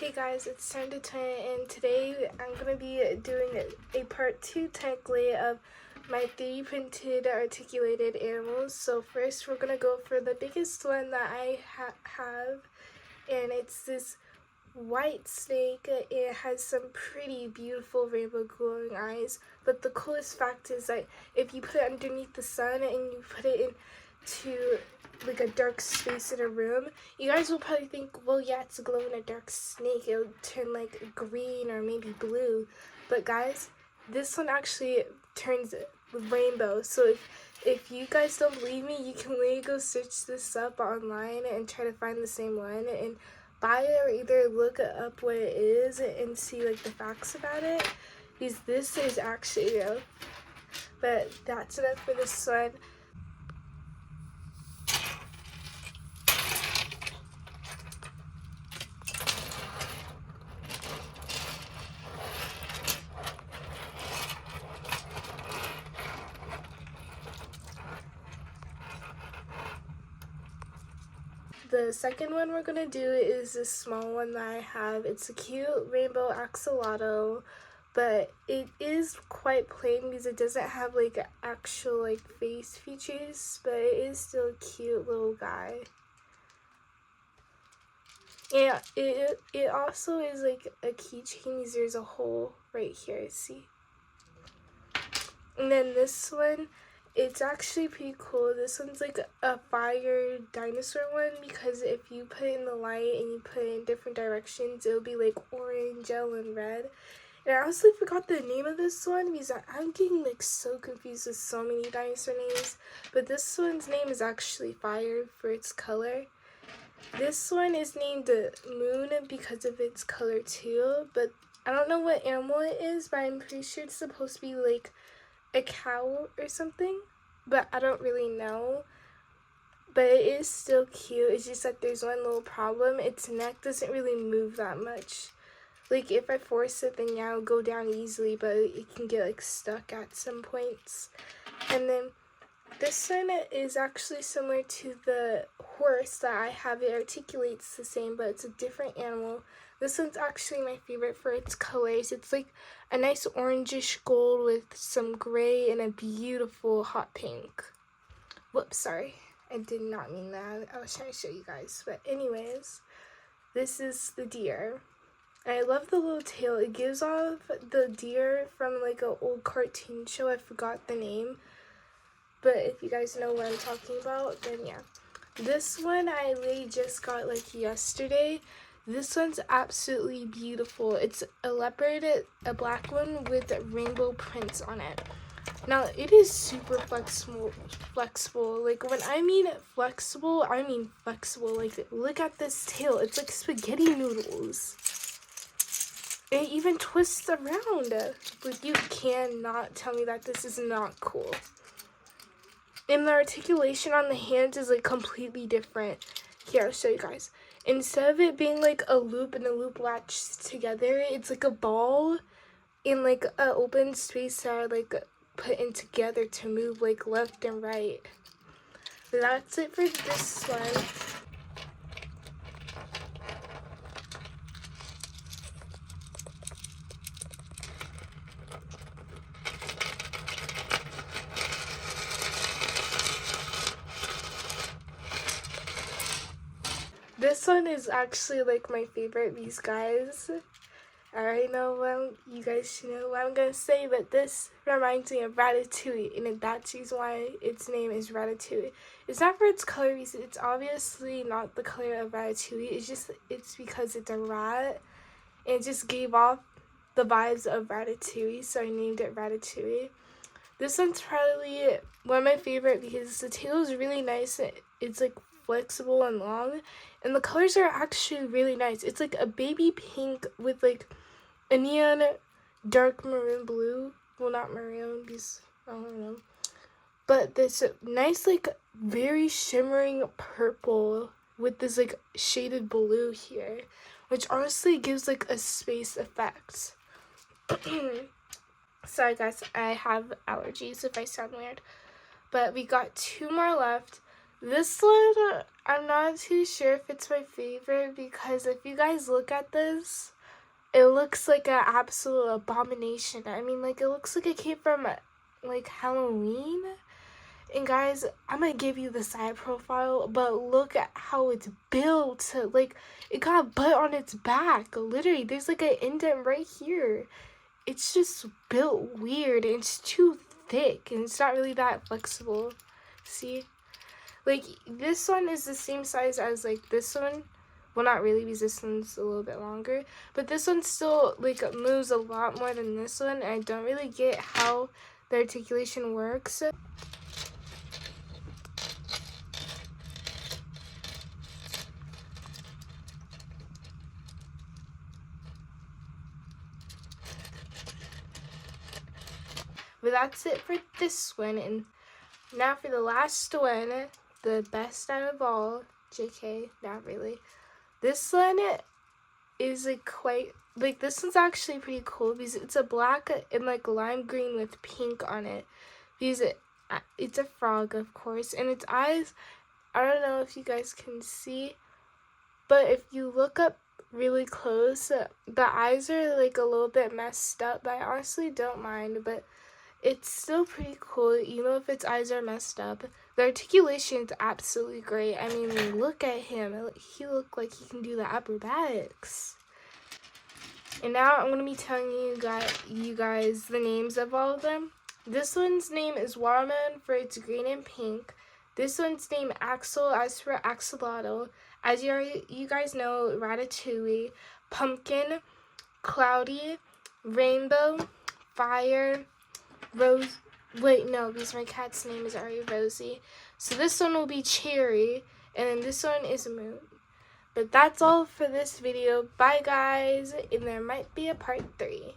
Hey guys, it's time to turn, and today I'm going to be doing a part 2 technically of my 3D printed articulated animals. So first we're going to go for the biggest one that I have, and it's this white snake. It has some pretty beautiful rainbow glowing eyes, but the coolest fact is that if you put it underneath the sun and you put it into like a dark space in a room, you guys will probably think, well, yeah, it's a glow in a dark snake, it'll turn like green or maybe blue. But guys, this one actually turns rainbow. So if you guys don't believe me, you can literally go search this up online and try to find the same one and buy it, or either look up what it is and see like the facts about it, because this is actually real. But that's enough for this one. The second one we're gonna do is this small one that I have. It's a cute rainbow axolotl, but it is quite plain because it doesn't have like actual like face features, but it is still a cute little guy. Yeah, it also is like a keychain because there's a hole right here, see? And then this one, it's actually pretty cool. This one's like a fire dinosaur one, because if you put it in the light and you put it in different directions, it'll be like orange, yellow, and red. And I honestly forgot the name of this one because I'm getting like so confused with so many dinosaur names. But this one's name is actually Fire for its color. This one is named Moon because of its color too, but I don't know what animal it is, but I'm pretty sure it's supposed to be like a cow or something, but I don't really know. But it is still cute. It's just that there's one little problem. Its neck doesn't really move that much. Like if I force it, then yeah, it'll go down easily, but it can get like stuck at some points. And then this one is actually similar to the horse that I have. It articulates the same, but it's a different animal. This one's actually my favorite for its colors. It's like a nice orangish gold with some gray and a beautiful hot pink. Whoops, sorry. I did not mean that. I was trying to show you guys. But anyways, this is the deer. And I love the little tail. It gives off the deer from like an old cartoon show. I forgot the name. But if you guys know what I'm talking about, then yeah. This one I literally just got like yesterday. This one's absolutely beautiful. It's a leopard, a black one with rainbow prints on it. Now, it is super flexible. Like, when I mean flexible, I mean flexible. Like, look at this tail. It's like spaghetti noodles. It even twists around. Like, you cannot tell me that this is not cool. And the articulation on the hands is like completely different. Here, I'll show you guys. Instead of it being like a loop and a loop latched together, it's like a ball in like an open space that are like put in together to move like left and right. That's it for this one. This one is actually like my favorite. These guys, I already know you guys should know what I'm gonna say, but this reminds me of Ratatouille, and that's the reason why its name is Ratatouille. It's not for its color reason. It's obviously not the color of Ratatouille. It's because it's a rat, and it just gave off the vibes of Ratatouille, so I named it Ratatouille. This one's probably one of my favorite because the tail is really nice. It's like flexible and long, and the colors are actually really nice. It's like a baby pink with like a neon dark maroon blue. Well, not maroon because I don't know. But this nice like very shimmering purple with this like shaded blue here, which honestly gives like a space effect. Sorry guys, I have allergies if I sound weird. But we got 2 more left. This one, I'm not too sure if it's my favorite because if you guys look at this, it looks like an absolute abomination. I mean, like, it looks like it came from, like, Halloween. And guys, I'm gonna give you the side profile, but look at how it's built. Like, it got a butt on its back. Literally, there's like an indent right here. It's just built weird and it's too thick and it's not really that flexible. See? Like, this one is the same size as like this one. Well, not really because this one's a little bit longer. But this one still like moves a lot more than this one. And I don't really get how the articulation works. But that's it for this one. And now for the last one, the best out of all. JK, not really. This one is like quite, like this one's actually pretty cool because it's a black and like lime green with pink on it. Because it's a frog, of course, and its eyes, I don't know if you guys can see, but if you look up really close, the eyes are like a little bit messed up, but I honestly don't mind. But it's still pretty cool, even if its eyes are messed up. The articulation is absolutely great. I mean, look at him. He looked like he can do the acrobatics. And now I'm going to be telling you guys the names of all of them. This one's name is Watermelon for its green and pink. This one's name Axel as for axolotl. As you guys know, Ratatouille, Pumpkin, Cloudy, Rainbow, Fire, Rose. Wait, no, because my cat's name is already Rosie. So this one will be Cherry, and then this one is Moon. But that's all for this video. Bye, guys, and there might be a part 3.